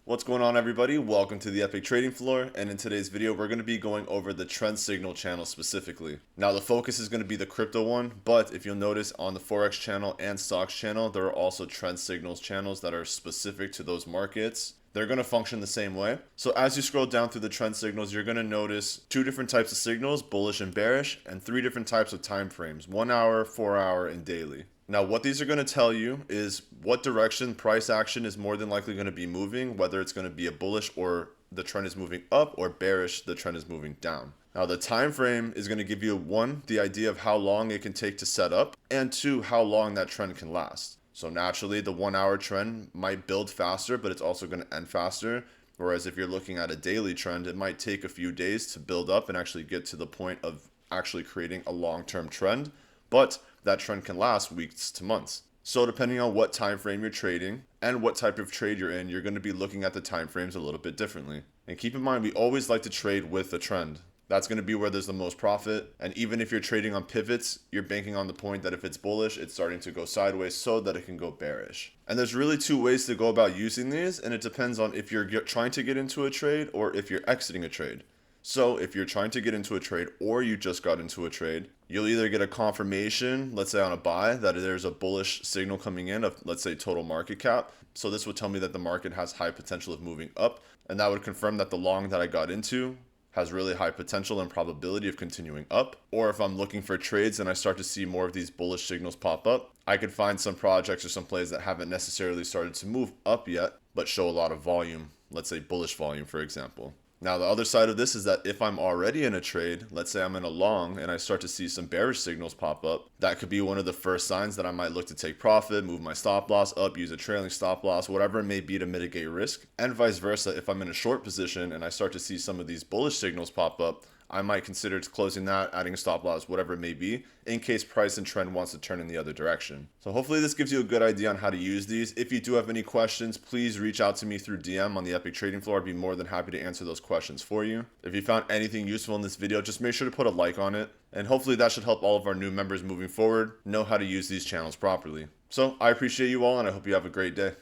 What's going on, everybody? Welcome to the EPIQ Trading Floor, and in today's video we're going to be going over the trend signal channel specifically. Now the focus is going to be the crypto one, but if you'll notice on the Forex channel and stocks channel, there are also trend signals channels that are specific to those markets. They're going to function the same way. So as you scroll down through the trend signals, you're going to notice two different types of signals, bullish and bearish, and three different types of time frames, 1 hour, 4 hour, and daily. Now, what these are going to tell you is what direction price action is more than likely going to be moving, whether it's going to be a bullish or the trend is moving up, or bearish, the trend is moving down. Now, the time frame is going to give you, one, the idea of how long it can take to set up, and two, how long that trend can last. So naturally, the 1 hour trend might build faster, but it's also going to end faster. Whereas if you're looking at a daily trend, it might take a few days to build up and actually get to the point of actually creating a long-term trend. But that trend can last weeks to months. So depending on what time frame you're trading and what type of trade you're in, you're going to be looking at the time frames a little bit differently. And keep in mind, we always like to trade with a trend. That's going to be where there's the most profit. And even if you're trading on pivots, you're banking on the point that if it's bullish, it's starting to go sideways so that it can go bearish. And there's really two ways to go about using these, and it depends on if you're trying to get into a trade or if you're exiting a trade. So if you're trying to get into a trade or you just got into a trade, you'll either get a confirmation, let's say on a buy, that there's a bullish signal coming in of, let's say, total market cap. So this would tell me that the market has high potential of moving up, and that would confirm that the long that I got into has really high potential and probability of continuing up. Or if I'm looking for trades and I start to see more of these bullish signals pop up, I could find some projects or some plays that haven't necessarily started to move up yet, but show a lot of volume, let's say bullish volume, for example. Now, the other side of this is that if I'm already in a trade, let's say I'm in a long and I start to see some bearish signals pop up, that could be one of the first signs that I might look to take profit, move my stop loss up, use a trailing stop loss, whatever it may be to mitigate risk. And vice versa, if I'm in a short position and I start to see some of these bullish signals pop up, I might consider closing that, adding a stop loss, whatever it may be, in case price and trend wants to turn in the other direction. So hopefully this gives you a good idea on how to use these. If you do have any questions, please reach out to me through DM on the EPIQ Trading Floor. I'd be more than happy to answer those questions for you. If you found anything useful in this video, just make sure to put a like on it. And hopefully that should help all of our new members moving forward know how to use these channels properly. So I appreciate you all, and I hope you have a great day.